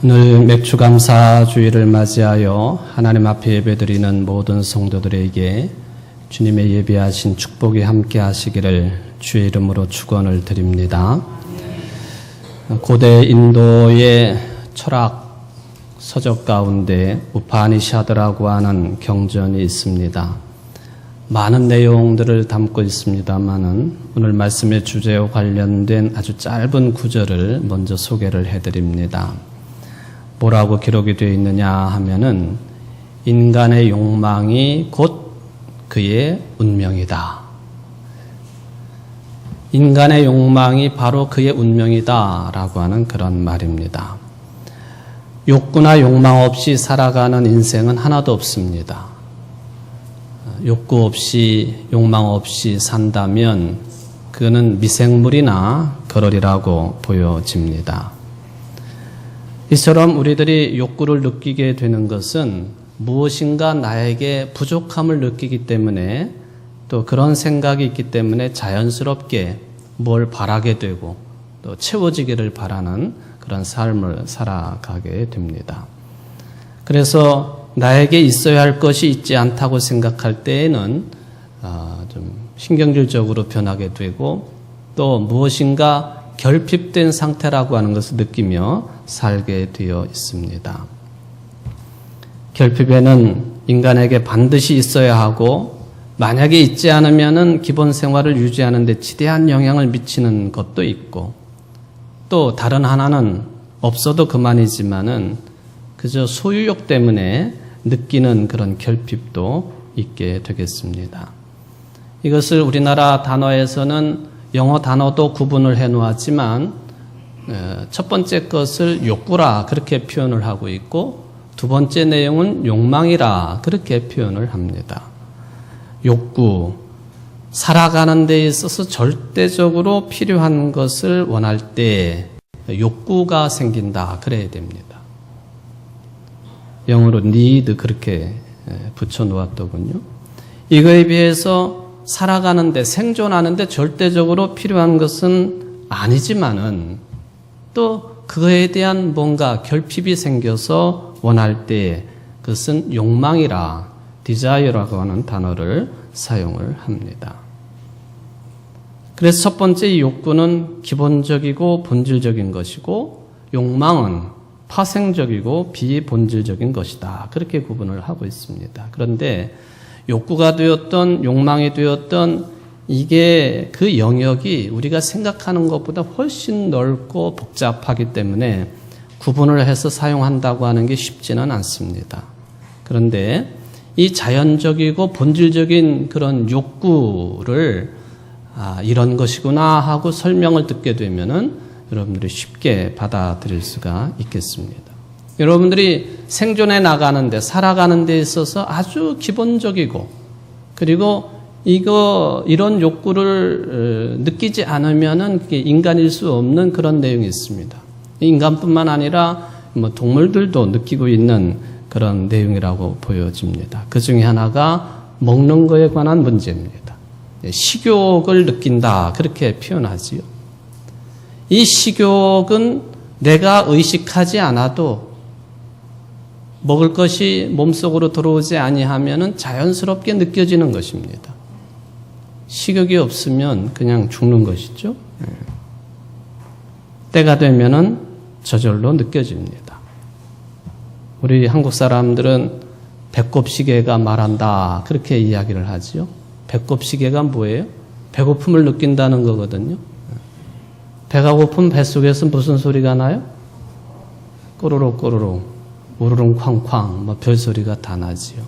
오늘 맥주감사주일을 맞이하여 하나님 앞에 예배드리는 모든 성도들에게 주님의 예비하신 축복이 함께 하시기를 주의 이름으로 축원을 드립니다. 고대 인도의 철학 서적 가운데 우파니샤드라고 하는 경전이 있습니다. 많은 내용들을 담고 있습니다만은 오늘 말씀의 주제와 관련된 아주 짧은 구절을 먼저 소개를 해드립니다. 뭐라고 기록이 되어 있느냐 하면은 인간의 욕망이 곧 그의 운명이다. 인간의 욕망이 바로 그의 운명이다 라고 하는 그런 말입니다. 욕구나 욕망 없이 살아가는 인생은 하나도 없습니다. 욕구 없이 욕망 없이 산다면 그는 미생물이나 그러리라고 보여집니다. 이처럼 우리들이 욕구를 느끼게 되는 것은 무엇인가 나에게 부족함을 느끼기 때문에 또 그런 생각이 있기 때문에 자연스럽게 뭘 바라게 되고 또 채워지기를 바라는 그런 삶을 살아가게 됩니다. 그래서 나에게 있어야 할 것이 있지 않다고 생각할 때에는 좀 신경질적으로 변하게 되고 또 무엇인가 결핍된 상태라고 하는 것을 느끼며 살게 되어 있습니다. 결핍에는 인간에게 반드시 있어야 하고 만약에 있지 않으면은 기본 생활을 유지하는 데 지대한 영향을 미치는 것도 있고 또 다른 하나는 없어도 그만이지만은 그저 소유욕 때문에 느끼는 그런 결핍도 있게 되겠습니다. 이것을 우리나라 단어에서는 영어 단어도 구분을 해 놓았지만 첫 번째 것을 욕구라 그렇게 표현을 하고 있고 두 번째 내용은 욕망이라 그렇게 표현을 합니다. 욕구, 살아가는 데 있어서 절대적으로 필요한 것을 원할 때 욕구가 생긴다 그래야 됩니다. 영어로 need 그렇게 붙여 놓았더군요. 이거에 비해서 살아가는데 생존하는데 절대적으로 필요한 것은 아니지만은 또 그거에 대한 뭔가 결핍이 생겨서 원할 때 그것은 욕망이라 desire라고 하는 단어를 사용을 합니다. 그래서 첫 번째 이 욕구는 기본적이고 본질적인 것이고 욕망은 파생적이고 비본질적인 것이다. 그렇게 구분을 하고 있습니다. 그런데 욕구가 되었던 욕망이 되었던 이게 그 영역이 우리가 생각하는 것보다 훨씬 넓고 복잡하기 때문에 구분을 해서 사용한다고 하는 게 쉽지는 않습니다. 그런데 이 자연적이고 본질적인 그런 욕구를 이런 것이구나 하고 설명을 듣게 되면은 여러분들이 쉽게 받아들일 수가 있겠습니다. 여러분들이 생존해 나가는데 살아가는 데 있어서 아주 기본적이고 그리고 이런 욕구를 느끼지 않으면은 인간일 수 없는 그런 내용이 있습니다. 인간뿐만 아니라 동물들도 느끼고 있는 그런 내용이라고 보여집니다. 그 중에 하나가 먹는 것에 관한 문제입니다. 식욕을 느낀다 그렇게 표현하지요. 이 식욕은 내가 의식하지 않아도 먹을 것이 몸속으로 들어오지 아니하면은 자연스럽게 느껴지는 것입니다. 식욕이 없으면 그냥 죽는 것이죠. 때가 되면은 저절로 느껴집니다. 우리 한국 사람들은 배꼽시계가 말한다 그렇게 이야기를 하지요. 배꼽시계가 뭐예요? 배고픔을 느낀다는 거거든요. 배가 고픈 뱃속에서 무슨 소리가 나요? 꼬르륵 꼬르륵 우르릉 쾅쾅 별소리가 다 나지요.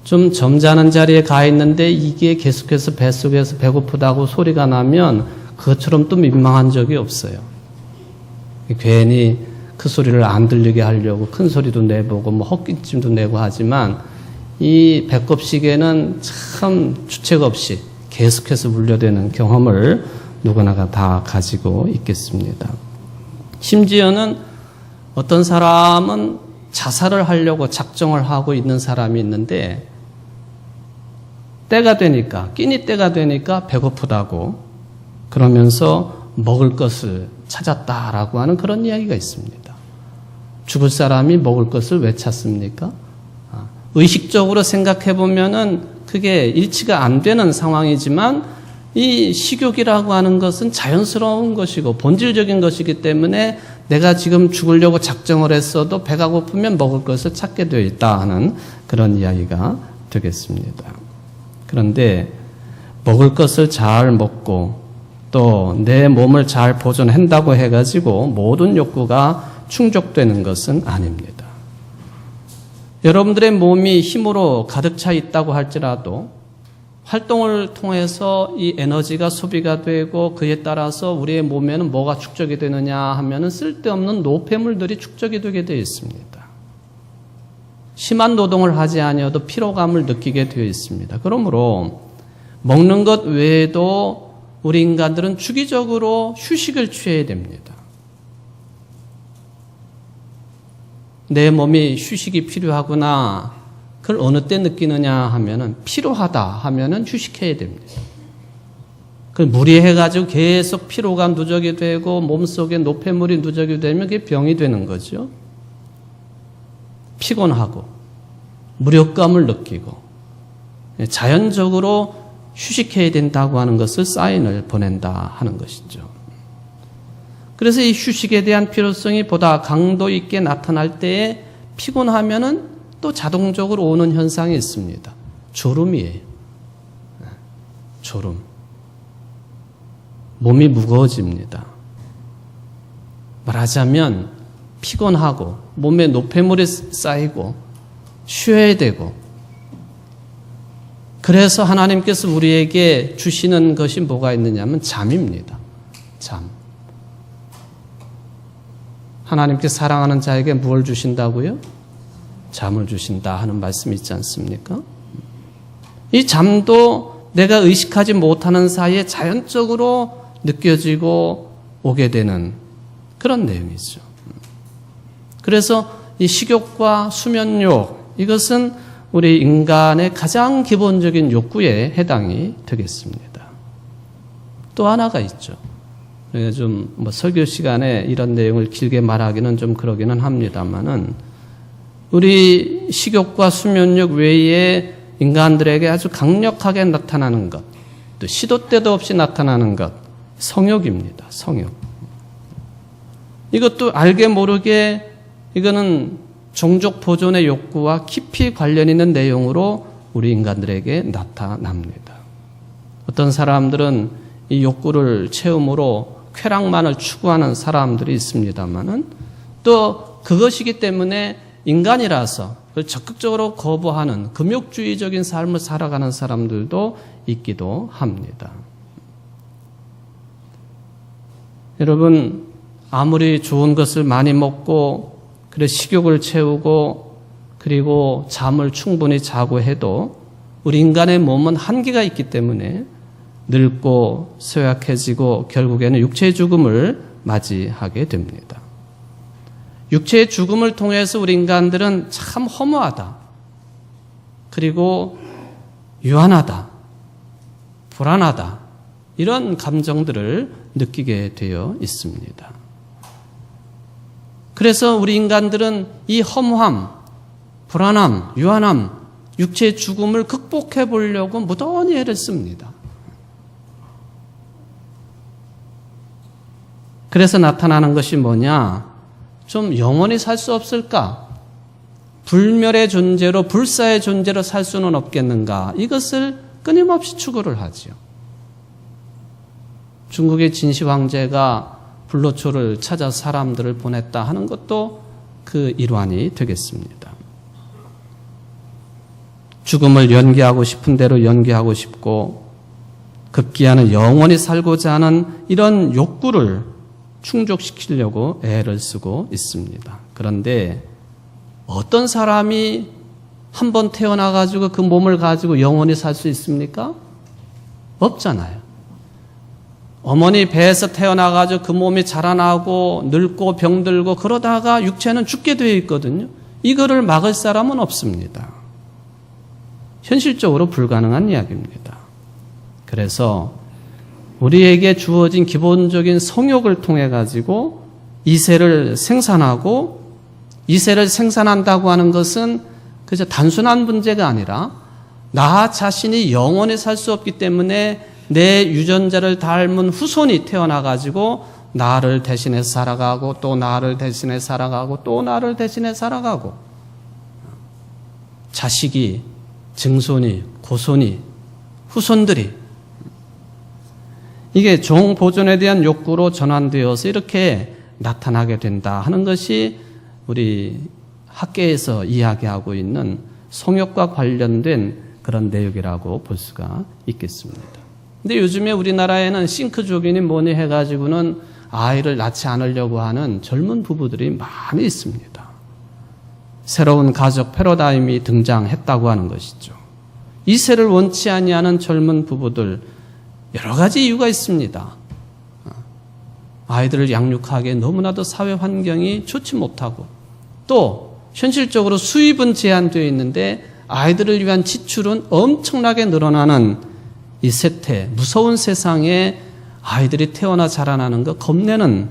좀 점잖은 자리에 가 있는데 이게 계속해서 뱃속에서 배고프다고 소리가 나면 그것처럼 또 민망한 적이 없어요. 괜히 그 소리를 안 들리게 하려고 큰 소리도 내보고 헛기침도 내고 하지만 이 배꼽시계는 참 주책 없이 계속해서 울려대는 경험을 누구나가 다 가지고 있겠습니다. 심지어는 어떤 사람은 자살을 하려고 작정을 하고 있는 사람이 있는데 때가 되니까 끼니 때가 되니까 배고프다고 그러면서 먹을 것을 찾았다라고 하는 그런 이야기가 있습니다. 죽을 사람이 먹을 것을 왜 찾습니까? 의식적으로 생각해 보면은 그게 일치가 안 되는 상황이지만 이 식욕이라고 하는 것은 자연스러운 것이고 본질적인 것이기 때문에 내가 지금 죽으려고 작정을 했어도 배가 고프면 먹을 것을 찾게 되어 있다 하는 그런 이야기가 되겠습니다. 그런데 먹을 것을 잘 먹고 또 내 몸을 잘 보존한다고 해가지고 모든 욕구가 충족되는 것은 아닙니다. 여러분들의 몸이 힘으로 가득 차 있다고 할지라도 활동을 통해서 이 에너지가 소비가 되고 그에 따라서 우리의 몸에는 뭐가 축적이 되느냐 하면은 쓸데없는 노폐물들이 축적이 되게 되어 있습니다. 심한 노동을 하지 아니어도 피로감을 느끼게 되어 있습니다. 그러므로 먹는 것 외에도 우리 인간들은 주기적으로 휴식을 취해야 됩니다. 내 몸이 휴식이 필요하구나. 그걸 어느 때 느끼느냐 하면은 필요하다 하면은 휴식해야 됩니다. 그 무리해가지고 계속 피로가 누적이 되고 몸속에 노폐물이 누적이 되면 그게 병이 되는 거죠. 피곤하고 무력감을 느끼고 자연적으로 휴식해야 된다고 하는 것을 사인을 보낸다 하는 것이죠. 그래서 이 휴식에 대한 필요성이 보다 강도 있게 나타날 때에 피곤하면은 또 자동적으로 오는 현상이 있습니다. 졸음이에요. 졸음. 몸이 무거워집니다. 말하자면 피곤하고 몸에 노폐물이 쌓이고 쉬어야 되고 그래서 하나님께서 우리에게 주시는 것이 뭐가 있느냐면 잠입니다. 잠. 하나님께서 사랑하는 자에게 무엇을 주신다고요? 잠을 주신다 하는 말씀이 있지 않습니까? 이 잠도 내가 의식하지 못하는 사이에 자연적으로 느껴지고 오게 되는 그런 내용이죠. 그래서 이 식욕과 수면욕, 이것은 우리 인간의 가장 기본적인 욕구에 해당이 되겠습니다. 또 하나가 있죠. 좀 설교 시간에 이런 내용을 길게 말하기는 좀 그러기는 합니다만은 우리 식욕과 수면욕 외에 인간들에게 아주 강력하게 나타나는 것, 또 시도 때도 없이 나타나는 것, 성욕입니다. 성욕. 이것도 알게 모르게 이거는 종족 보존의 욕구와 깊이 관련 있는 내용으로 우리 인간들에게 나타납니다. 어떤 사람들은 이 욕구를 채움으로 쾌락만을 추구하는 사람들이 있습니다만은 또 그것이기 때문에 인간이라서 그걸 적극적으로 거부하는 금욕주의적인 삶을 살아가는 사람들도 있기도 합니다. 여러분, 아무리 좋은 것을 많이 먹고 그래 식욕을 채우고 그리고 잠을 충분히 자고 해도 우리 인간의 몸은 한계가 있기 때문에 늙고 쇠약해지고 결국에는 육체의 죽음을 맞이하게 됩니다. 육체의 죽음을 통해서 우리 인간들은 참 허무하다. 그리고 유한하다. 불안하다. 이런 감정들을 느끼게 되어 있습니다. 그래서 우리 인간들은 이 허무함, 불안함, 유한함, 육체의 죽음을 극복해 보려고 무던히 애를 씁니다. 그래서 나타나는 것이 뭐냐? 좀 영원히 살 수 없을까? 불멸의 존재로, 불사의 존재로 살 수는 없겠는가? 이것을 끊임없이 추구를 하죠. 중국의 진시 황제가 불로초를 찾아 사람들을 보냈다 하는 것도 그 일환이 되겠습니다. 죽음을 연기하고 싶은 대로 연기하고 싶고 급기야는 영원히 살고자 하는 이런 욕구를 충족시키려고 애를 쓰고 있습니다. 그런데 어떤 사람이 한번 태어나가지고 그 몸을 가지고 영원히 살 수 있습니까? 없잖아요. 어머니 배에서 태어나가지고 그 몸이 자라나고 늙고 병들고 그러다가 육체는 죽게 되어 있거든요. 이거를 막을 사람은 없습니다. 현실적으로 불가능한 이야기입니다. 그래서 우리에게 주어진 기본적인 성욕을 통해 가지고 이세를 생산하고 이세를 생산한다고 하는 것은 그저 단순한 문제가 아니라 나 자신이 영원히 살 수 없기 때문에 내 유전자를 닮은 후손이 태어나가지고 나를 대신해 살아가고 또 나를 대신해 살아가고 또 나를 대신해 살아가고 자식이, 증손이, 고손이, 후손들이 이게 종보존에 대한 욕구로 전환되어서 이렇게 나타나게 된다 하는 것이 우리 학계에서 이야기하고 있는 성욕과 관련된 그런 내용이라고 볼 수가 있겠습니다. 근데 요즘에 우리나라에는 싱크족이니 뭐니 해가지고는 아이를 낳지 않으려고 하는 젊은 부부들이 많이 있습니다. 새로운 가족 패러다임이 등장했다고 하는 것이죠. 이세를 원치 아니하는 젊은 부부들 여러 가지 이유가 있습니다. 아이들을 양육하기에 너무나도 사회 환경이 좋지 못하고 또 현실적으로 수입은 제한되어 있는데 아이들을 위한 지출은 엄청나게 늘어나는 이 세태, 무서운 세상에 아이들이 태어나 자라나는 거 겁내는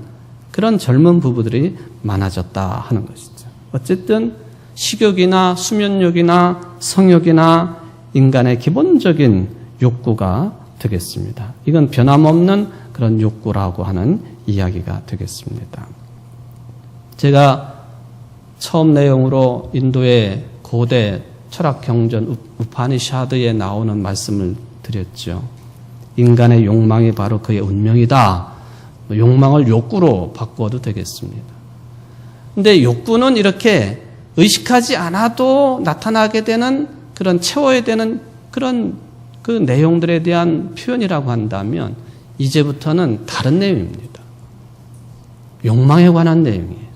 그런 젊은 부부들이 많아졌다 하는 것이죠. 어쨌든 식욕이나 수면욕이나 성욕이나 인간의 기본적인 욕구가 되겠습니다. 이건 변함없는 그런 욕구라고 하는 이야기가 되겠습니다. 제가 처음 내용으로 인도의 고대 철학 경전 우파니샤드에 나오는 말씀을 드렸죠. 인간의 욕망이 바로 그의 운명이다. 욕망을 욕구로 바꿔도 되겠습니다. 근데 욕구는 이렇게 의식하지 않아도 나타나게 되는 그런 채워야 되는 그런 그 내용들에 대한 표현이라고 한다면 이제부터는 다른 내용입니다. 욕망에 관한 내용이에요.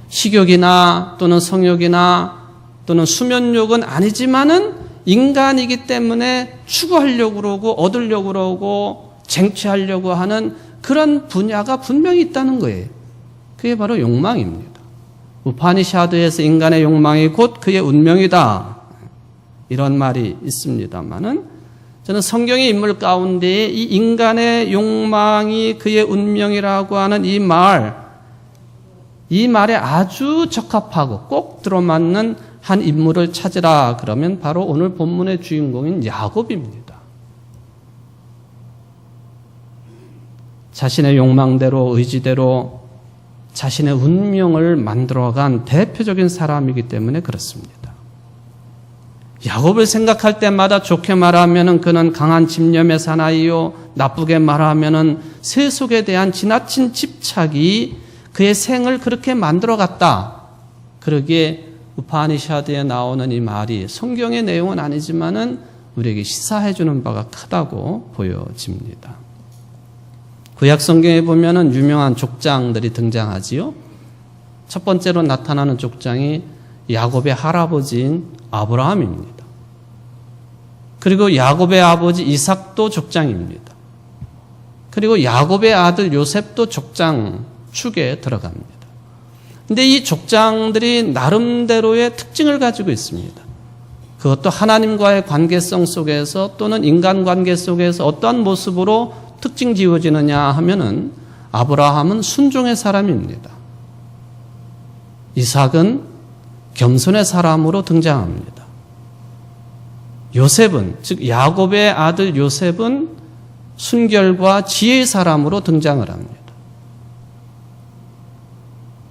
식욕이나 또는 성욕이나 또는 수면욕은 아니지만은 인간이기 때문에 추구하려고 그러고 얻으려고 그러고 쟁취하려고 하는 그런 분야가 분명히 있다는 거예요. 그게 바로 욕망입니다. 우파니샤드에서 인간의 욕망이 곧 그의 운명이다. 이런 말이 있습니다만은 저는 성경의 인물 가운데 이 인간의 욕망이 그의 운명이라고 하는 이 말에 아주 적합하고 꼭 들어맞는 한 인물을 찾으라 그러면 바로 오늘 본문의 주인공인 야곱입니다. 자신의 욕망대로 의지대로 자신의 운명을 만들어간 대표적인 사람이기 때문에 그렇습니다. 야곱을 생각할 때마다 좋게 말하면 그는 강한 집념의 사나이요, 나쁘게 말하면 세속에 대한 지나친 집착이 그의 생을 그렇게 만들어갔다. 그러기에 우파니샤드에 나오는 이 말이 성경의 내용은 아니지만은 우리에게 시사해주는 바가 크다고 보여집니다. 구약 성경에 보면은 유명한 족장들이 등장하지요. 첫 번째로 나타나는 족장이 야곱의 할아버지인 아브라함입니다. 그리고 야곱의 아버지 이삭도 족장입니다. 그리고 야곱의 아들 요셉도 족장 축에 들어갑니다. 근데 이 족장들이 나름대로의 특징을 가지고 있습니다. 그것도 하나님과의 관계성 속에서 또는 인간관계 속에서 어떠한 모습으로 특징 지어지느냐 하면은 아브라함은 순종의 사람입니다. 이삭은 겸손의 사람으로 등장합니다. 요셉은, 즉 야곱의 아들 요셉은 순결과 지혜의 사람으로 등장을 합니다.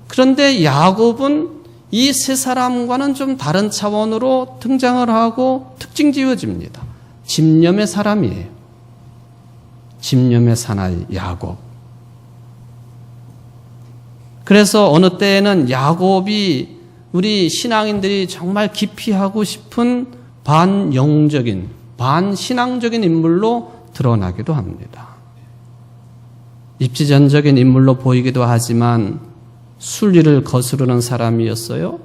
그런데 야곱은 이 세 사람과는 좀 다른 차원으로 등장을 하고 특징 지어집니다. 집념의 사람이에요. 집념의 사나이 야곱. 그래서 어느 때에는 야곱이 우리 신앙인들이 정말 깊이 하고 싶은 반영적인, 반신앙적인 인물로 드러나기도 합니다. 입지전적인 인물로 보이기도 하지만 순리를 거스르는 사람이었어요.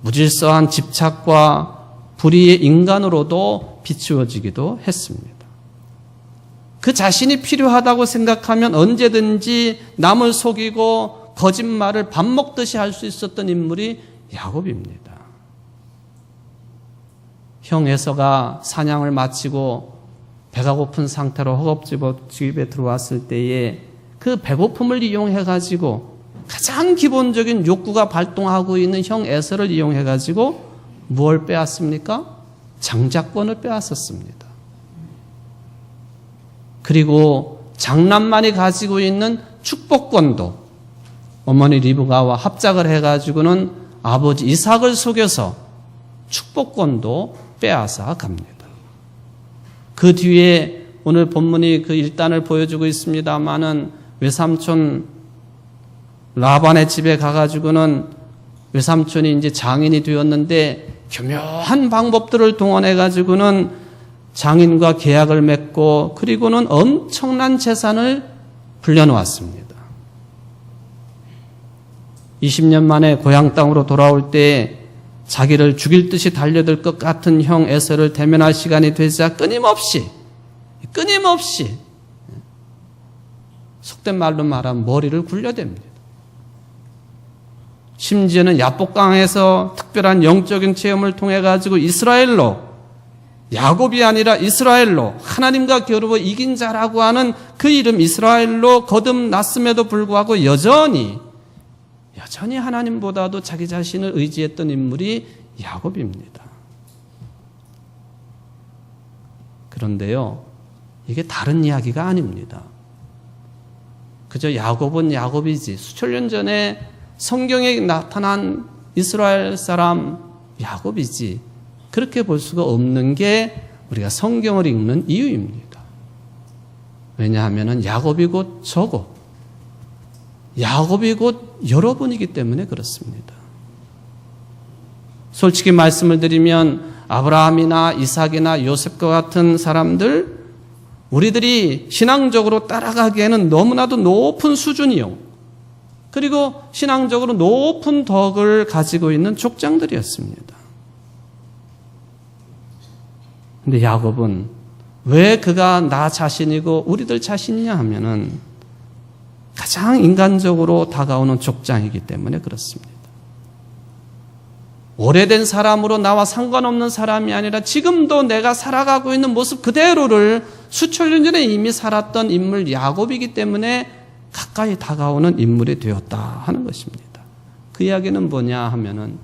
무질서한 집착과 불의의 인간으로도 비추어지기도 했습니다. 그 자신이 필요하다고 생각하면 언제든지 남을 속이고 거짓말을 밥 먹듯이 할 수 있었던 인물이 야곱입니다. 형 에서가 사냥을 마치고 배가 고픈 상태로 허겁지겁 집에 들어왔을 때에 그 배고픔을 이용해 가지고 가장 기본적인 욕구가 발동하고 있는 형 에서를 이용해 가지고 무엇을 빼앗습니까? 장자권을 빼앗았습니다. 그리고 장남만이 가지고 있는 축복권도 어머니 리브가와 합작을 해가지고는 아버지 이삭을 속여서 축복권도 빼앗아 갑니다. 그 뒤에 오늘 본문이 그 일단을 보여주고 있습니다마는 외삼촌 라반의 집에 가가지고는 외삼촌이 이제 장인이 되었는데 교묘한 방법들을 동원해가지고는 장인과 계약을 맺고 그리고는 엄청난 재산을 불려놓았습니다. 20년 만에 고향 땅으로 돌아올 때 자기를 죽일 듯이 달려들 것 같은 형 에서를 대면할 시간이 되자 끊임없이 속된 말로 말하면 머리를 굴려댑니다. 심지어는 야복강에서 특별한 영적인 체험을 통해 가지고 이스라엘로, 야곱이 아니라 이스라엘로, 하나님과 겨루어 이긴 자라고 하는 그 이름 이스라엘로 거듭났음에도 불구하고 여전히 하나님보다도 자기 자신을 의지했던 인물이 야곱입니다. 그런데요, 이게 다른 이야기가 아닙니다. 그저 야곱은 야곱이지, 수천 년 전에 성경에 나타난 이스라엘 사람 야곱이지, 그렇게 볼 수가 없는 게 우리가 성경을 읽는 이유입니다. 왜냐하면 야곱이 곧 저고 야곱이 곧 여러분이기 때문에 그렇습니다. 솔직히 말씀을 드리면 아브라함이나 이삭이나 요셉과 같은 사람들, 우리들이 신앙적으로 따라가기에는 너무나도 높은 수준이요, 그리고 신앙적으로 높은 덕을 가지고 있는 족장들이었습니다. 근데 야곱은 왜 그가 나 자신이고 우리들 자신이냐 하면은 가장 인간적으로 다가오는 족장이기 때문에 그렇습니다. 오래된 사람으로 나와 상관없는 사람이 아니라 지금도 내가 살아가고 있는 모습 그대로를 수천 년 전에 이미 살았던 인물 야곱이기 때문에 가까이 다가오는 인물이 되었다 하는 것입니다. 그 이야기는 뭐냐 하면은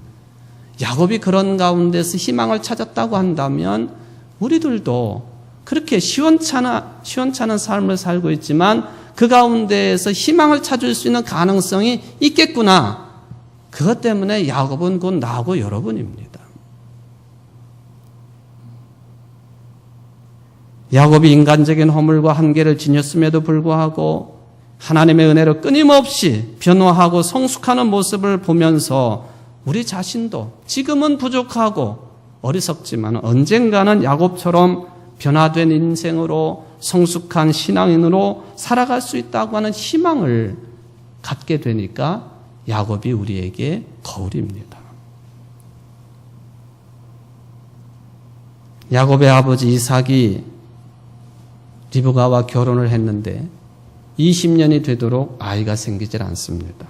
야곱이 그런 가운데서 희망을 찾았다고 한다면 우리들도 그렇게 시원찮은 삶을 살고 있지만 그 가운데에서 희망을 찾을 수 있는 가능성이 있겠구나. 그것 때문에 야곱은 곧 나하고 여러분입니다. 야곱이 인간적인 허물과 한계를 지녔음에도 불구하고 하나님의 은혜로 끊임없이 변화하고 성숙하는 모습을 보면서 우리 자신도 지금은 부족하고 어리석지만 언젠가는 야곱처럼 변화된 인생으로 성숙한 신앙인으로 살아갈 수 있다고 하는 희망을 갖게 되니까 야곱이 우리에게 거울입니다. 야곱의 아버지 이삭이 리브가와 결혼을 했는데 20년이 되도록 아이가 생기질 않습니다.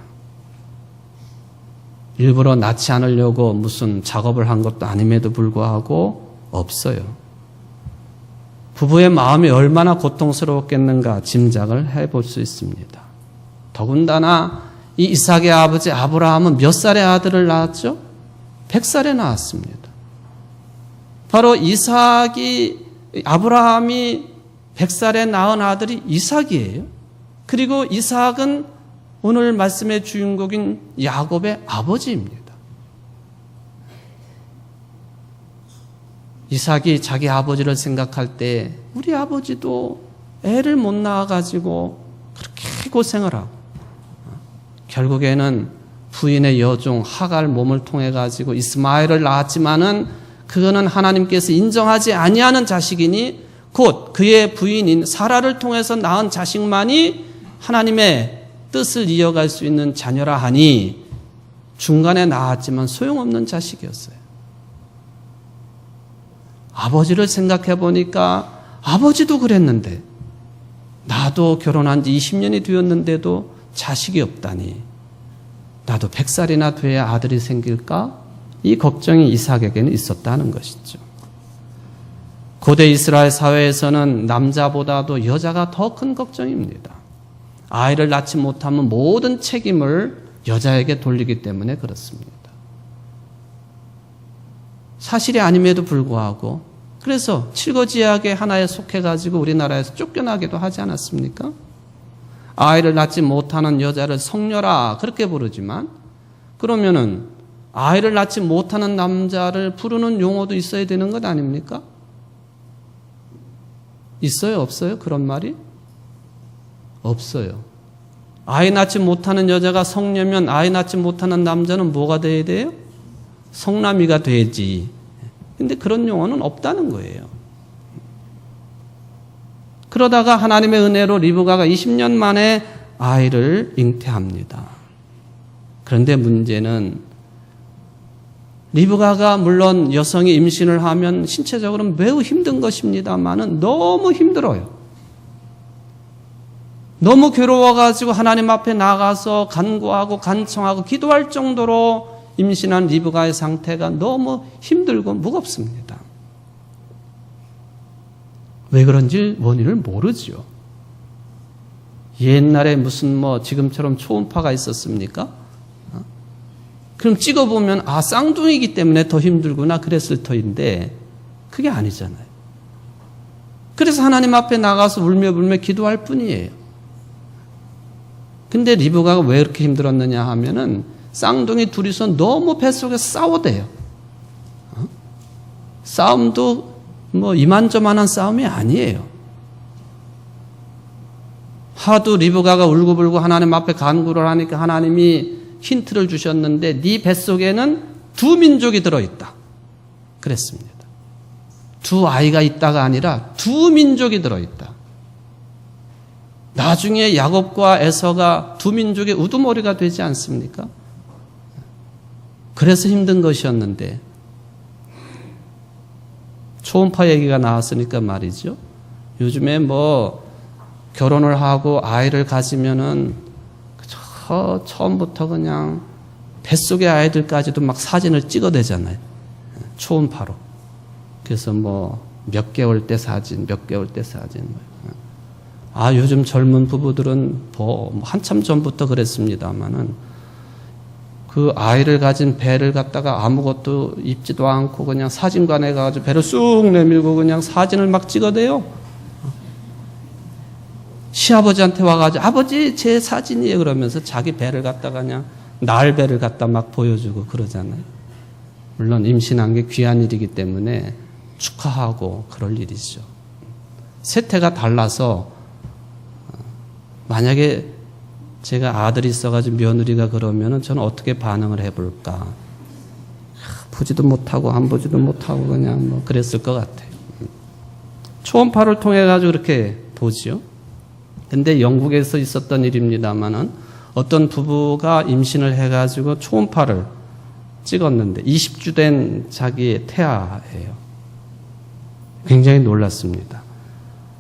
일부러 낳지 않으려고 무슨 작업을 한 것도 아님에도 불구하고 없어요. 부부의 마음이 얼마나 고통스러웠겠는가 짐작을 해볼 수 있습니다. 더군다나 이 이삭의 아버지 아브라함은 몇 살의 아들을 낳았죠? 100살에 낳았습니다. 바로 아브라함이 100살에 낳은 아들이 이삭이에요. 그리고 이삭은 오늘 말씀의 주인공인 야곱의 아버지입니다. 이삭이 자기 아버지를 생각할 때 우리 아버지도 애를 못 낳아가지고 그렇게 고생을 하고 결국에는 부인의 여종 하갈 몸을 통해 가지고 이스마엘을 낳았지만은 그거는 하나님께서 인정하지 아니하는 자식이니 곧 그의 부인인 사라를 통해서 낳은 자식만이 하나님의 뜻을 이어갈 수 있는 자녀라 하니 중간에 낳았지만 소용없는 자식이었어요. 아버지를 생각해 보니까 아버지도 그랬는데 나도 결혼한 지 20년이 되었는데도 자식이 없다니 나도 100살이나 돼야 아들이 생길까? 이 걱정이 이삭에게는 있었다는 것이죠. 고대 이스라엘 사회에서는 남자보다도 여자가 더 큰 걱정입니다. 아이를 낳지 못하면 모든 책임을 여자에게 돌리기 때문에 그렇습니다. 사실이 아님에도 불구하고 그래서 칠거지약의 하나에 속해가지고 우리나라에서 쫓겨나기도 하지 않았습니까? 아이를 낳지 못하는 여자를 성녀라 그렇게 부르지만 그러면은 아이를 낳지 못하는 남자를 부르는 용어도 있어야 되는 것 아닙니까? 있어요? 없어요? 그런 말이? 없어요. 아이 낳지 못하는 여자가 성녀면 아이 낳지 못하는 남자는 뭐가 돼야 돼요? 성남이가 되지. 근데 그런 용어는 없다는 거예요. 그러다가 하나님의 은혜로 리브가가 20년 만에 아이를 잉태합니다. 그런데 문제는 리브가가 물론 여성이 임신을 하면 신체적으로는 매우 힘든 것입니다만은 너무 힘들어요. 너무 괴로워가지고 하나님 앞에 나가서 간구하고 간청하고 기도할 정도로 임신한 리브가의 상태가 너무 힘들고 무겁습니다. 왜 그런지 원인을 모르죠. 옛날에 무슨 지금처럼 초음파가 있었습니까? 그럼 찍어보면 쌍둥이기 때문에 더 힘들구나 그랬을 터인데 그게 아니잖아요. 그래서 하나님 앞에 나가서 울며 불며 기도할 뿐이에요. 근데 리브가가 왜 이렇게 힘들었느냐 하면은 쌍둥이 둘이서 너무 뱃속에서 싸워대요. 싸움도 이만저만한 싸움이 아니에요. 하도 리브가가 울고불고 하나님 앞에 간구를 하니까 하나님이 힌트를 주셨는데 네 뱃속에는 두 민족이 들어있다. 그랬습니다. 두 아이가 있다가 아니라 두 민족이 들어있다. 나중에 야곱과 에서가 두 민족의 우두머리가 되지 않습니까? 그래서 힘든 것이었는데 초음파 얘기가 나왔으니까 말이죠. 요즘에 결혼을 하고 아이를 가지면은 처음부터 그냥 뱃속의 아이들까지도 막 사진을 찍어대잖아요. 초음파로. 그래서 몇 개월 때 사진, 몇 개월 때 사진. 요즘 젊은 부부들은 한참 전부터 그랬습니다만은 그 아이를 가진 배를 갖다가 아무것도 입지도 않고 그냥 사진관에 가가지고 배를 쑥 내밀고 그냥 사진을 막 찍어대요. 시아버지한테 와가지고 아버지 제 사진이에요 그러면서 자기 배를 갖다가 그냥 날 배를 갖다 막 보여주고 그러잖아요. 물론 임신한 게 귀한 일이기 때문에 축하하고 그럴 일이죠. 세태가 달라서 만약에 제가 아들이 있어가지고 며느리가 그러면은 저는 어떻게 반응을 해볼까? 보지도 못하고 안 보지도 못하고 그냥 그랬을 것 같아요. 초음파를 통해 가지고 그렇게 보지요. 근데 영국에서 있었던 일입니다만은 어떤 부부가 임신을 해가지고 초음파를 찍었는데 20주 된 자기의 태아예요. 굉장히 놀랐습니다.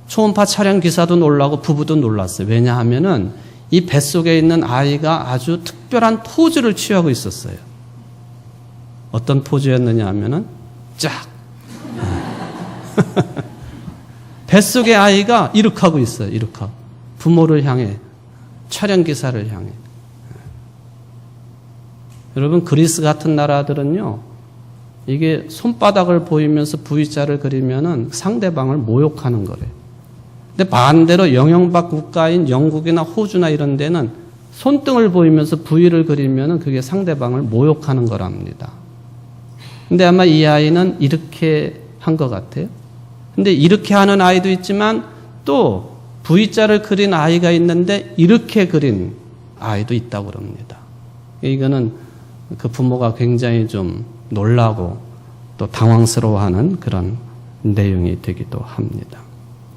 초음파 촬영 기사도 놀라고 부부도 놀랐어요. 왜냐하면은 이 뱃속에 있는 아이가 아주 특별한 포즈를 취하고 있었어요. 어떤 포즈였느냐 하면은 쫙 뱃속의 아이가 이렇게 하고 있어요. 이렇게 부모를 향해 촬영 기사를 향해. 여러분 그리스 같은 나라들은요 이게 손바닥을 보이면서 V자를 그리면은 상대방을 모욕하는 거래요. 근데 반대로 영향박 국가인 영국이나 호주나 이런 데는 손등을 보이면서 V를 그리면은 그게 상대방을 모욕하는 거랍니다. 근데 아마 이 아이는 이렇게 한 것 같아요. 근데 이렇게 하는 아이도 있지만 또 V자를 그린 아이가 있는데 이렇게 그린 아이도 있다고 그럽니다. 이거는 그 부모가 굉장히 좀 놀라고 또 당황스러워하는 그런 내용이 되기도 합니다.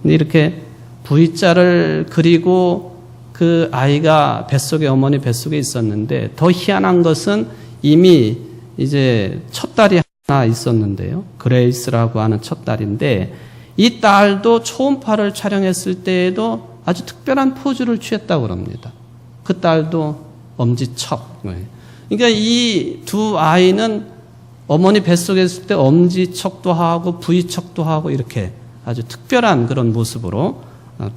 근데 이렇게 V자를 그리고 그 아이가 어머니 뱃속에 있었는데 더 희한한 것은 이미 이제 첫 딸이 하나 있었는데요. 그레이스라고 하는 첫 딸인데 이 딸도 초음파를 촬영했을 때에도 아주 특별한 포즈를 취했다고 합니다. 그 딸도 엄지척. 그러니까 이 두 아이는 어머니 뱃속에 있을 때 엄지척도 하고 V척도 하고 이렇게 아주 특별한 그런 모습으로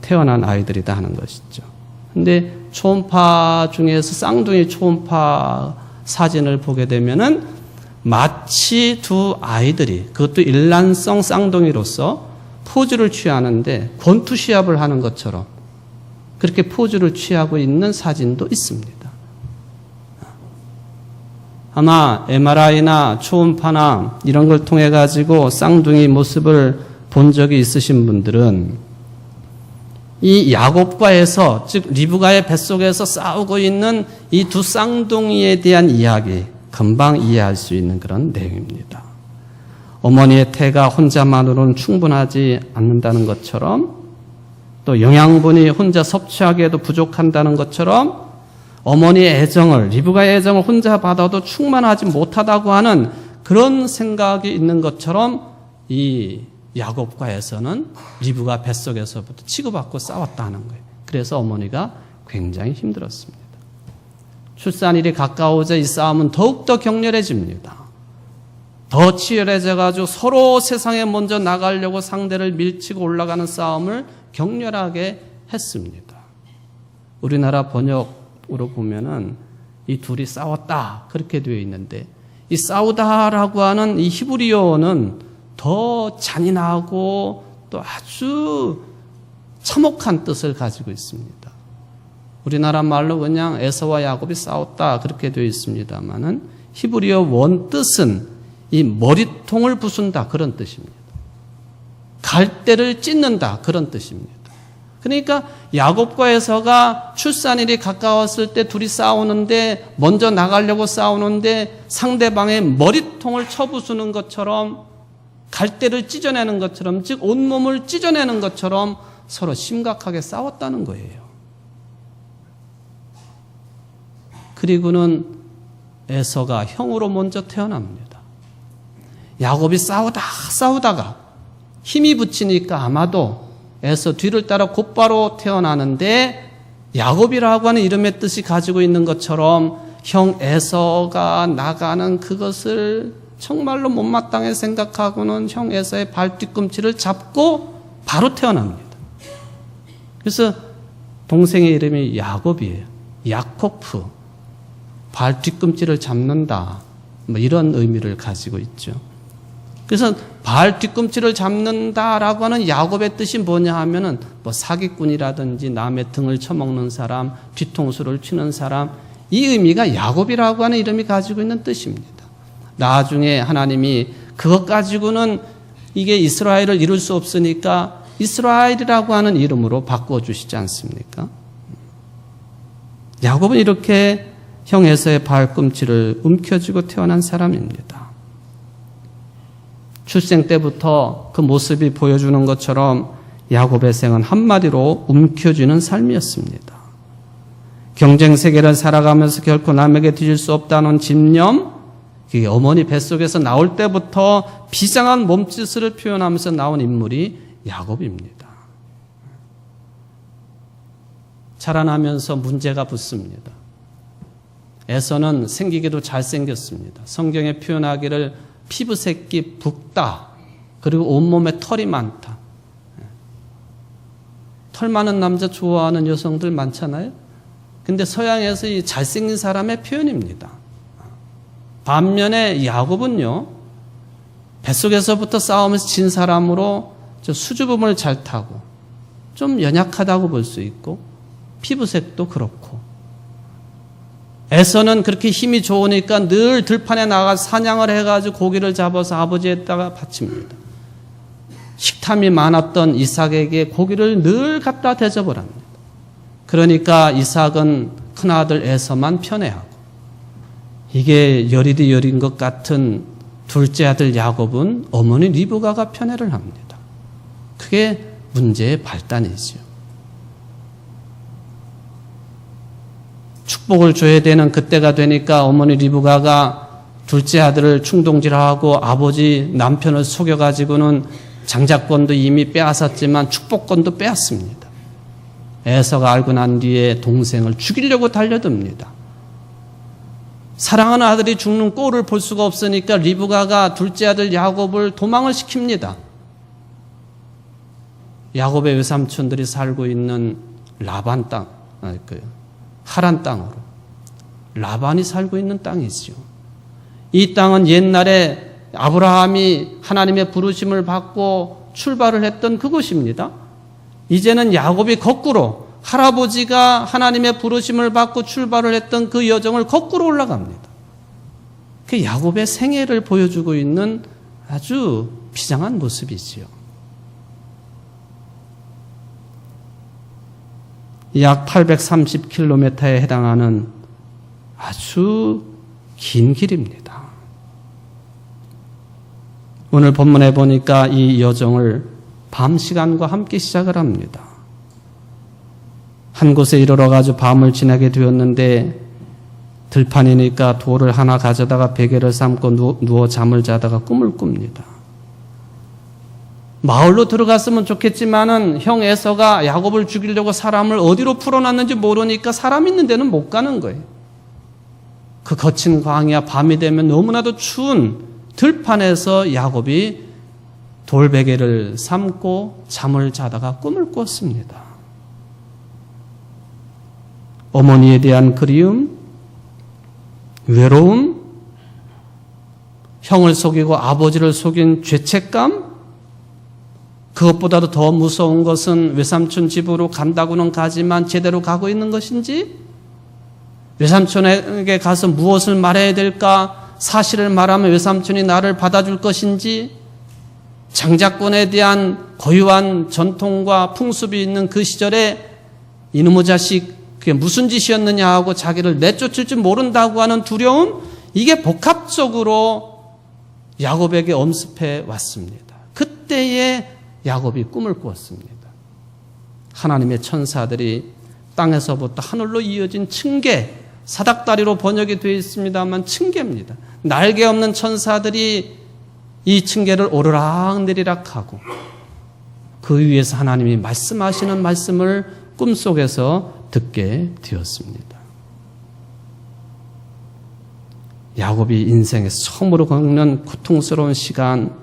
태어난 아이들이다 하는 것이죠. 근데 초음파 중에서 쌍둥이 초음파 사진을 보게 되면은 마치 두 아이들이, 그것도 일란성 쌍둥이로서 포즈를 취하는데 권투 시합을 하는 것처럼 그렇게 포즈를 취하고 있는 사진도 있습니다. 아마 MRI나 초음파나 이런 걸 통해 가지고 쌍둥이 모습을 본 적이 있으신 분들은 이 야곱과 에서, 즉 리브가의 뱃속에서 싸우고 있는 이 두 쌍둥이에 대한 이야기 금방 이해할 수 있는 그런 내용입니다. 어머니의 태가 혼자만으로는 충분하지 않는다는 것처럼, 또 영양분이 혼자 섭취하기에도 부족한다는 것처럼, 어머니의 애정을, 리브가의 애정을 혼자 받아도 충만하지 못하다고 하는 그런 생각이 있는 것처럼 이 야곱과 에서는 리브가 뱃속에서부터 치고받고 싸웠다는 거예요. 그래서 어머니가 굉장히 힘들었습니다. 출산일이 가까워져 이 싸움은 더욱더 격렬해집니다. 더 치열해져가지고 서로 세상에 먼저 나가려고 상대를 밀치고 올라가는 싸움을 격렬하게 했습니다. 우리나라 번역으로 보면은 이 둘이 싸웠다 그렇게 되어 있는데, 이 싸우다라고 하는 이 히브리어는 더 잔인하고 또 아주 참혹한 뜻을 가지고 있습니다. 우리나라 말로 그냥 에서와 야곱이 싸웠다 그렇게 되어 있습니다만은 히브리어 원 뜻은 이 머리통을 부순다 그런 뜻입니다. 갈대를 찢는다 그런 뜻입니다. 그러니까 야곱과 에서가 출산일이 가까웠을 때 둘이 싸우는데, 먼저 나가려고 싸우는데 상대방의 머리통을 쳐부수는 것처럼, 갈대를 찢어내는 것처럼, 즉 온몸을 찢어내는 것처럼 서로 심각하게 싸웠다는 거예요. 그리고는 에서가 형으로 먼저 태어납니다. 야곱이 싸우다가 힘이 붙이니까 아마도 에서 뒤를 따라 곧바로 태어나는데, 야곱이라고 하는 이름의 뜻이 가지고 있는 것처럼 형 에서가 나가는 그것을 정말로 못마땅해 생각하고는 형 에서의 발 뒤꿈치를 잡고 바로 태어납니다. 그래서 동생의 이름이 야곱이에요. 야코프, 발 뒤꿈치를 잡는다, 뭐 이런 의미를 가지고 있죠. 그래서 발 뒤꿈치를 잡는다라고 하는 야곱의 뜻이 뭐냐 하면은 뭐 사기꾼이라든지 남의 등을 쳐먹는 사람, 뒤통수를 치는 사람, 이 의미가 야곱이라고 하는 이름이 가지고 있는 뜻입니다. 나중에 하나님이 그것 가지고는 이게 이스라엘을 이룰 수 없으니까 이스라엘이라고 하는 이름으로 바꿔주시지 않습니까? 야곱은 이렇게 형 에서의 발꿈치를 움켜쥐고 태어난 사람입니다. 출생 때부터 그 모습이 보여주는 것처럼 야곱의 생은 한마디로 움켜쥐는 삶이었습니다. 경쟁 세계를 살아가면서 결코 남에게 뒤질 수 없다는 집념, 그게 어머니 뱃속에서 나올 때부터 비장한 몸짓을 표현하면서 나온 인물이 야곱입니다. 자라나면서 문제가 붙습니다. 에서는 생기기도 잘생겼습니다. 성경에 표현하기를 피부색이 붉다, 그리고 온몸에 털이 많다. 털 많은 남자 좋아하는 여성들 많잖아요. 근데 서양에서 이 잘생긴 사람의 표현입니다. 반면에 야곱은요, 뱃속에서부터 싸우면서 진 사람으로 수줍음을 잘 타고 좀 연약하다고 볼 수 있고, 피부색도 그렇고, 에서는 그렇게 힘이 좋으니까 늘 들판에 나가서 사냥을 해가지고 고기를 잡아서 아버지에다가 바칩니다. 식탐이 많았던 이삭에게 고기를 늘 갖다 대접을합니다. 그러니까 이삭은 큰아들 에서만 편애하고, 이게 열일이 열인 것 같은 둘째 아들 야곱은 어머니 리브가가 편애를 합니다. 그게 문제의 발단이죠. 축복을 줘야 되는 그때가 되니까 어머니 리브가가 둘째 아들을 충동질하고 아버지 남편을 속여가지고는 장자권도 이미 빼앗았지만 축복권도 빼앗습니다. 에서가 알고 난 뒤에 동생을 죽이려고 달려듭니다. 사랑하는 아들이 죽는 꼴을 볼 수가 없으니까 리브가가 둘째 아들 야곱을 도망을 시킵니다. 야곱의 외삼촌들이 살고 있는 라반 땅, 하란 땅으로. 라반이 살고 있는 땅이지요. 이 땅은 옛날에 아브라함이 하나님의 부르심을 받고 출발을 했던 그곳입니다. 이제는 야곱이 거꾸로 할아버지가 하나님의 부르심을 받고 출발을 했던 그 여정을 거꾸로 올라갑니다. 그 야곱의 생애를 보여주고 있는 아주 비장한 모습이지요. 약 830km에 해당하는 아주 긴 길입니다. 오늘 본문에 보니까 이 여정을 밤 시간과 함께 시작을 합니다. 한 곳에 이르러 가지고 밤을 지나게 되었는데 들판이니까 돌을 하나 가져다가 베개를 삼고 누워 잠을 자다가 꿈을 꿉니다. 마을로 들어갔으면 좋겠지만은 형 에서가 야곱을 죽이려고 사람을 어디로 풀어놨는지 모르니까 사람 있는 데는 못 가는 거예요. 그 거친 광야 밤이 되면 너무나도 추운 들판에서 야곱이 돌베개를 삼고 잠을 자다가 꿈을 꿨습니다. 어머니에 대한 그리움, 외로움, 형을 속이고 아버지를 속인 죄책감, 그것보다도 더 무서운 것은 외삼촌 집으로 간다고는 가지만 제대로 가고 있는 것인지, 외삼촌에게 가서 무엇을 말해야 될까, 사실을 말하면 외삼촌이 나를 받아줄 것인지, 장자권에 대한 고유한 전통과 풍습이 있는 그 시절에 이놈의 자식 그게 무슨 짓이었느냐 하고 자기를 내쫓을 줄 모른다고 하는 두려움, 이게 복합적으로 야곱에게 엄습해 왔습니다. 그때에 야곱이 꿈을 꾸었습니다. 하나님의 천사들이 땅에서부터 하늘로 이어진 층계, 사닥다리로 번역이 되어 있습니다만 층계입니다. 날개 없는 천사들이 이 층계를 오르락내리락 하고 그 위에서 하나님이 말씀하시는 말씀을 꿈속에서 듣게 되었습니다. 야곱이 인생에서 처음으로 겪는 고통스러운 시간,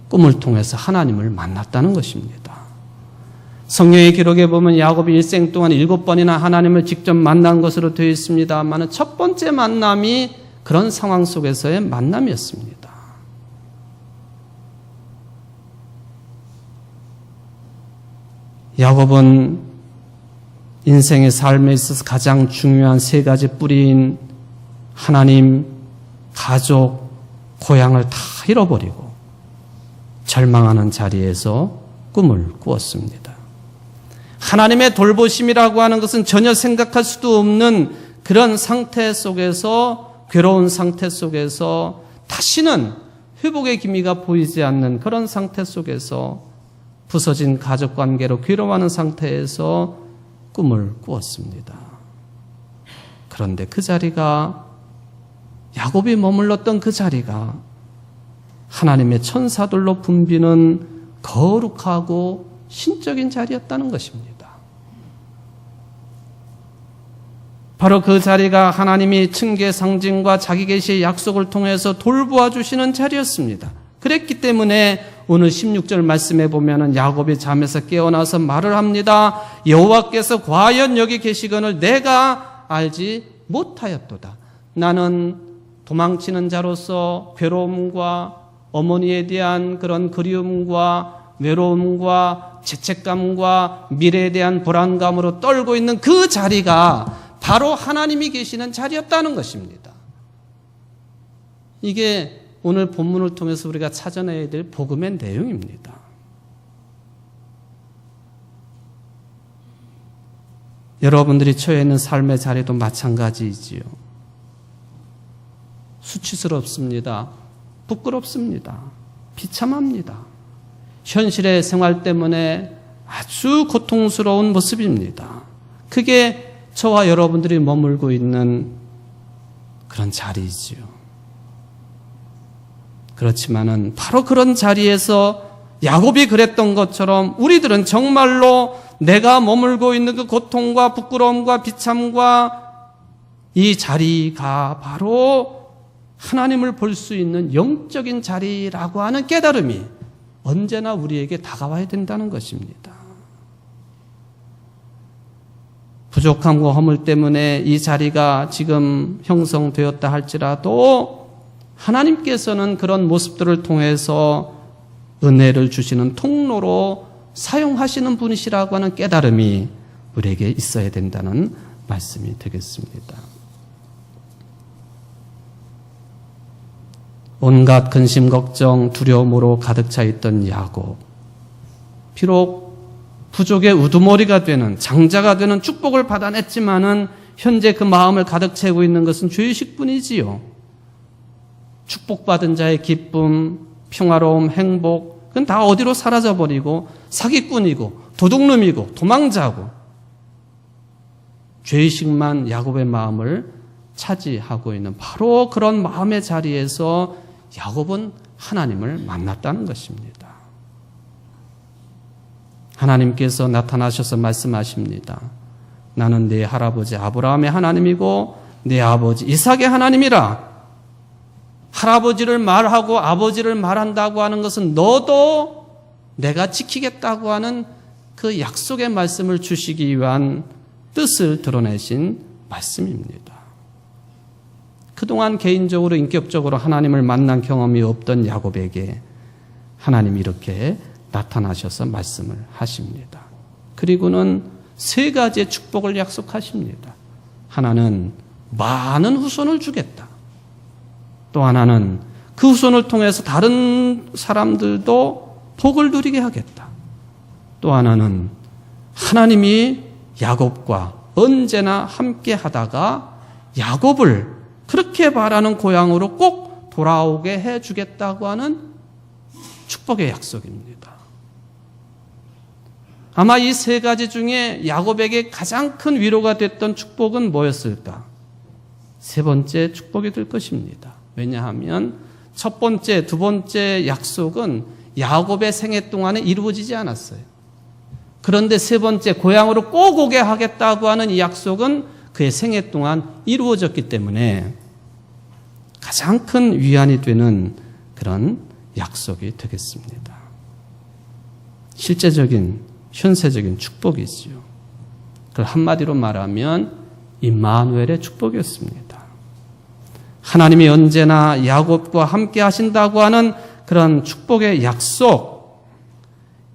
꿈을 통해서 하나님을 만났다는 것입니다. 성경의 기록에 보면 야곱이 일생 동안 7번이나 하나님을 직접 만난 것으로 되어 있습니다만 첫 번째 만남이 그런 상황 속에서의 만남이었습니다. 야곱은 인생의 삶에 있어서 가장 중요한 3가지 뿌리인 하나님, 가족, 고향을 다 잃어버리고 절망하는 자리에서 꿈을 꾸었습니다. 하나님의 돌보심이라고 하는 것은 전혀 생각할 수도 없는 그런 상태 속에서, 괴로운 상태 속에서 다시는 회복의 기미가 보이지 않는 그런 상태 속에서 부서진 가족관계로 괴로워하는 상태에서 꿈을 꾸었습니다. 그런데 그 자리가, 야곱이 머물렀던 그 자리가 하나님의 천사들로 붐비는 거룩하고 신적인 자리였다는 것입니다. 바로 그 자리가 하나님이 층계 상징과 자기 계시의 약속을 통해서 돌보아 주시는 자리였습니다. 그랬기 때문에 오늘 16절 말씀에 보면은 야곱이 잠에서 깨어나서 말을 합니다. 여호와께서 과연 여기 계시거늘 내가 알지 못하였도다. 나는 도망치는 자로서 괴로움과 어머니에 대한 그런 그리움과 외로움과 죄책감과 미래에 대한 불안감으로 떨고 있는 그 자리가 바로 하나님이 계시는 자리였다는 것입니다. 이게 오늘 본문을 통해서 우리가 찾아내야 될 복음의 내용입니다. 여러분들이 처해 있는 삶의 자리도 마찬가지이지요. 수치스럽습니다. 부끄럽습니다. 비참합니다. 현실의 생활 때문에 아주 고통스러운 모습입니다. 그게 저와 여러분들이 머물고 있는 그런 자리이지요. 그렇지만은 바로 그런 자리에서 야곱이 그랬던 것처럼 우리들은 정말로 내가 머물고 있는 그 고통과 부끄러움과 비참과 이 자리가 바로 하나님을 볼 수 있는 영적인 자리라고 하는 깨달음이 언제나 우리에게 다가와야 된다는 것입니다. 부족함과 허물 때문에 이 자리가 지금 형성되었다 할지라도 하나님께서는 그런 모습들을 통해서 은혜를 주시는 통로로 사용하시는 분이시라고 하는 깨달음이 우리에게 있어야 된다는 말씀이 되겠습니다. 온갖 근심, 걱정, 두려움으로 가득 차 있던 야곱. 비록 부족의 우두머리가 되는, 장자가 되는 축복을 받아냈지만은 현재 그 마음을 가득 채우고 있는 것은 죄의식뿐이지요. 축복받은 자의 기쁨, 평화로움, 행복, 그건 다 어디로 사라져버리고 사기꾼이고 도둑놈이고 도망자고 죄의식만 야곱의 마음을 차지하고 있는 바로 그런 마음의 자리에서 야곱은 하나님을 만났다는 것입니다. 하나님께서 나타나셔서 말씀하십니다. 나는 네 할아버지 아브라함의 하나님이고 네 아버지 이삭의 하나님이라. 할아버지를 말하고 아버지를 말한다고 하는 것은 너도 내가 지키겠다고 하는 그 약속의 말씀을 주시기 위한 뜻을 드러내신 말씀입니다. 그동안 개인적으로 인격적으로 하나님을 만난 경험이 없던 야곱에게 하나님이 이렇게 나타나셔서 말씀을 하십니다. 그리고는 세 가지의 축복을 약속하십니다. 하나는 많은 후손을 주겠다. 또 하나는 그 후손을 통해서 다른 사람들도 복을 누리게 하겠다. 또 하나는 하나님이 야곱과 언제나 함께 하다가 야곱을 그렇게 바라는 고향으로 꼭 돌아오게 해주겠다고 하는 축복의 약속입니다. 아마 이 세 가지 중에 야곱에게 가장 큰 위로가 됐던 축복은 뭐였을까? 세 번째 축복이 될 것입니다. 왜냐하면 첫 번째, 두 번째 약속은 야곱의 생애 동안에 이루어지지 않았어요. 그런데 세 번째, 고향으로 꼭 오게 하겠다고 하는 이 약속은 그의 생애 동안 이루어졌기 때문에 가장 큰 위안이 되는 그런 약속이 되겠습니다. 실제적인 현세적인 축복이지요. 그걸 한마디로 말하면 임마누엘의 축복이었습니다. 하나님이 언제나 야곱과 함께 하신다고 하는 그런 축복의 약속,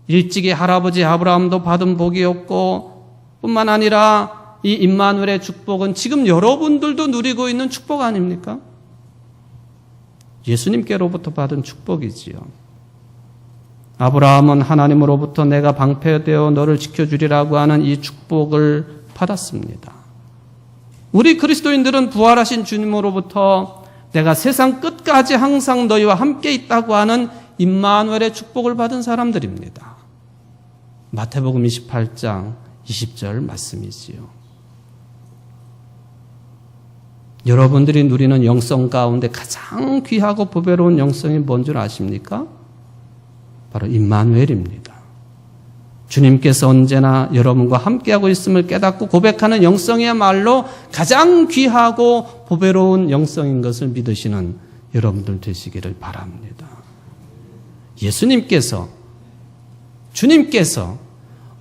일찍이 할아버지 아브라함도 받은 복이었고 뿐만 아니라 이 임마누엘의 축복은 지금 여러분들도 누리고 있는 축복 아닙니까? 예수님께로부터 받은 축복이지요. 아브라함은 하나님으로부터 내가 방패되어 너를 지켜주리라고 하는 이 축복을 받았습니다. 우리 그리스도인들은 부활하신 주님으로부터 내가 세상 끝까지 항상 너희와 함께 있다고 하는 임마누엘의 축복을 받은 사람들입니다. 마태복음 28장 20절 말씀이지요. 여러분들이 누리는 영성 가운데 가장 귀하고 보배로운 영성이 뭔 줄 아십니까? 바로 임마누엘입니다. 주님께서 언제나 여러분과 함께하고 있음을 깨닫고 고백하는 영성이야말로 가장 귀하고 보배로운 영성인 것을 믿으시는 여러분들 되시기를 바랍니다. 예수님께서, 주님께서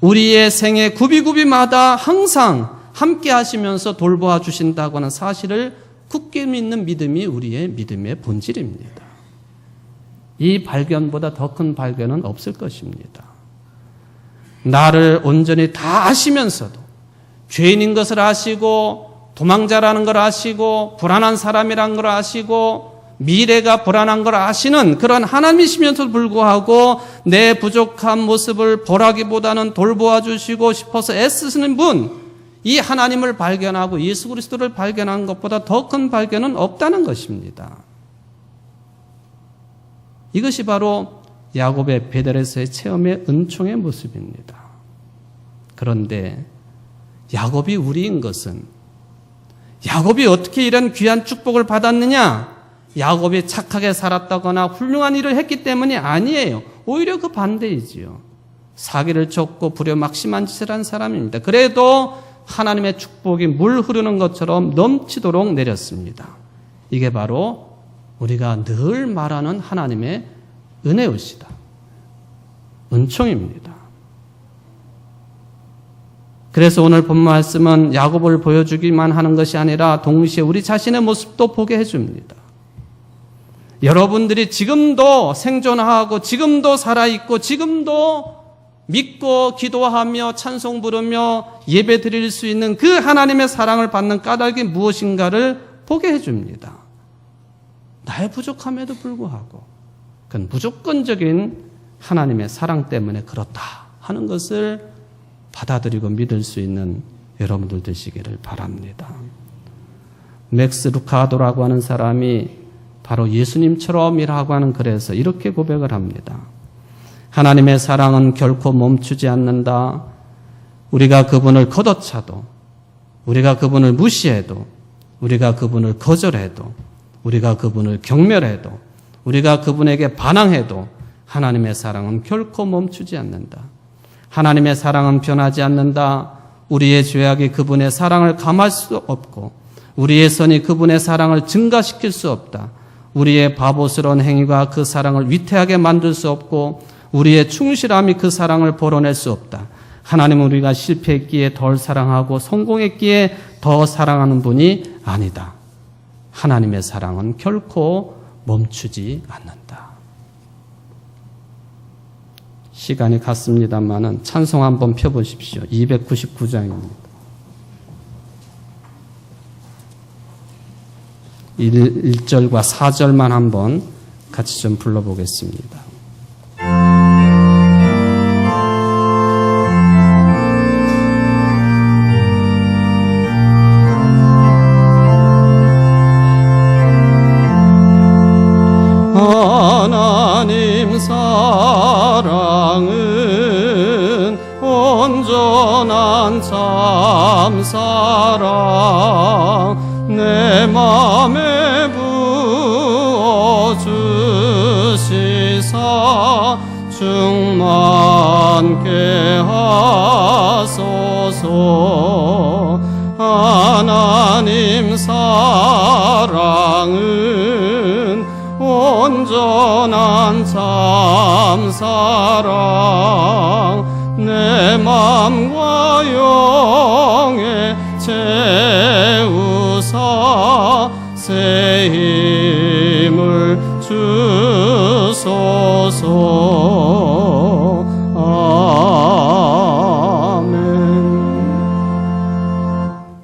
우리의 생애 구비구비마다 항상 함께 하시면서 돌보아 주신다고 하는 사실을 굳게 믿는 믿음이 우리의 믿음의 본질입니다. 이 발견보다 더 큰 발견은 없을 것입니다. 나를 온전히 다 아시면서도 죄인인 것을 아시고 도망자라는 걸 아시고 불안한 사람이란 걸 아시고 미래가 불안한 걸 아시는 그런 하나님이시면서도 불구하고 내 부족한 모습을 보라기보다는 돌보아 주시고 싶어서 애쓰시는 분, 이 하나님을 발견하고 예수 그리스도를 발견한 것보다 더 큰 발견은 없다는 것입니다. 이것이 바로 야곱의 베델에서의 체험의 은총의 모습입니다. 그런데 야곱이 우리인 것은 야곱이 어떻게 이런 귀한 축복을 받았느냐? 야곱이 착하게 살았다거나 훌륭한 일을 했기 때문이 아니에요. 오히려 그 반대이지요. 사기를 쳤고 부려막심한 짓을 한 사람입니다. 그래도 하나님의 축복이 물 흐르는 것처럼 넘치도록 내렸습니다. 이게 바로 우리가 늘 말하는 하나님의 은혜의시다. 은총입니다. 그래서 오늘 본 말씀은 야곱을 보여주기만 하는 것이 아니라 동시에 우리 자신의 모습도 보게 해줍니다. 여러분들이 지금도 생존하고 지금도 살아있고 지금도 믿고 기도하며 찬송 부르며 예배 드릴 수 있는 그 하나님의 사랑을 받는 까닭이 무엇인가를 보게 해줍니다. 나의 부족함에도 불구하고 그건 무조건적인 하나님의 사랑 때문에 그렇다 하는 것을 받아들이고 믿을 수 있는 여러분들 되시기를 바랍니다. 맥스 루카도라고 하는 사람이 바로 예수님처럼이라고 하는 글에서 이렇게 고백을 합니다. 하나님의 사랑은 결코 멈추지 않는다. 우리가 그분을 걷어차도, 우리가 그분을 무시해도, 우리가 그분을 거절해도, 우리가 그분을 경멸해도, 우리가 그분에게 반항해도 하나님의 사랑은 결코 멈추지 않는다. 하나님의 사랑은 변하지 않는다. 우리의 죄악이 그분의 사랑을 감할 수 없고 우리의 선이 그분의 사랑을 증가시킬 수 없다. 우리의 바보스러운 행위가 그 사랑을 위태하게 만들 수 없고 우리의 충실함이 그 사랑을 벌어낼 수 없다. 하나님은 우리가 실패했기에 덜 사랑하고 성공했기에 더 사랑하는 분이 아니다. 하나님의 사랑은 결코 멈추지 않는다. 시간이 갔습니다만은 찬송 한번 펴보십시오. 299장입니다. 1절과 4절만 한번 같이 좀 불러보겠습니다. 하나님 사랑은 온전한 참 사랑 내 맘에 부어주시사 충만케 하소서. 하나님 사랑은 온전한 참 사랑 내 맘과 영에 채우사 새 힘을 주소서. 아멘.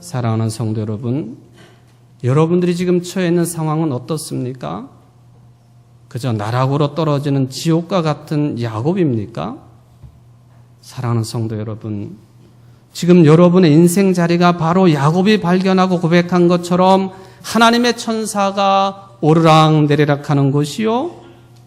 사랑하는 성도 여러분, 여러분들이 지금 처해 있는 상황은 어떻습니까? 그저 나락으로 떨어지는 지옥과 같은 야곱입니까? 사랑하는 성도 여러분, 지금 여러분의 인생 자리가 바로 야곱이 발견하고 고백한 것처럼 하나님의 천사가 오르락 내리락 하는 곳이요,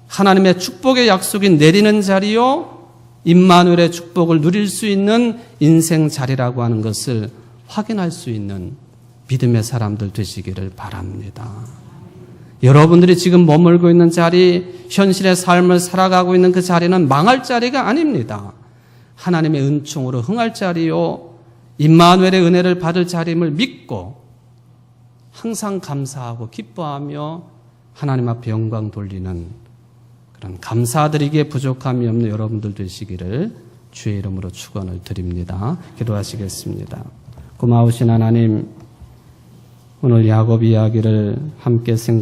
하나님의 축복의 약속이 내리는 자리요, 임마누엘의 축복을 누릴 수 있는 인생 자리라고 하는 것을 확인할 수 있는 믿음의 사람들 되시기를 바랍니다. 여러분들이 지금 머물고 있는 자리, 현실의 삶을 살아가고 있는 그 자리는 망할 자리가 아닙니다. 하나님의 은총으로 흥할 자리요, 임마누엘의 은혜를 받을 자리임을 믿고 항상 감사하고 기뻐하며 하나님 앞에 영광 돌리는 그런 감사드리기에 부족함이 없는 여러분들 되시기를 주의 이름으로 축원을 드립니다. 기도하시겠습니다. 고마우신 하나님, 오늘 야곱 이야기를 함께